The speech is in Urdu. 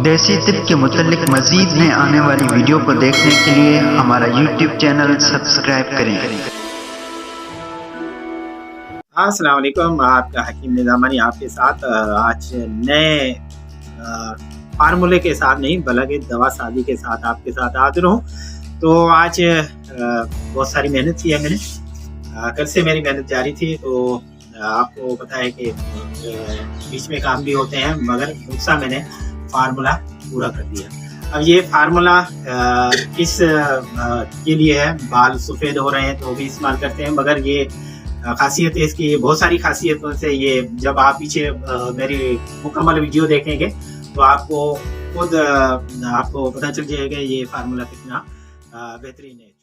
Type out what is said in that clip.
دیسی طب کے متعلق مزید نئے آنے والی ویڈیو کو دیکھنے کے لیے ہمارا یوٹیوب چینل سبسکرائب کریں۔ السلام علیکم، آپ کا حکیم نظامانی آپ کے ساتھ آج نئے فارمولے کے ساتھ نہیں بلکہ دوا سازی کے ساتھ آپ کے ساتھ حاضر ہوں۔ تو آج بہت ساری محنت کی ہے میں نے، کل سے میری محنت جاری تھی۔ تو آپ کو پتہ ہے کہ بیچ میں کام بھی ہوتے ہیں، مگر دوسرا میں نے فارمولا پورا کر دیا۔ اب یہ فارمولا کس کے لیے ہے؟ بال سفید ہو رہے ہیں تو وہ بھی استعمال کرتے ہیں، مگر یہ خاصیت ہے اس کی، بہت ساری خاصیتوں سے یہ جب آپ پیچھے میری مکمل ویڈیو دیکھیں گے تو آپ کو خود آپ کو پتہ چل جائے گا یہ فارمولا کتنا بہترین ہے۔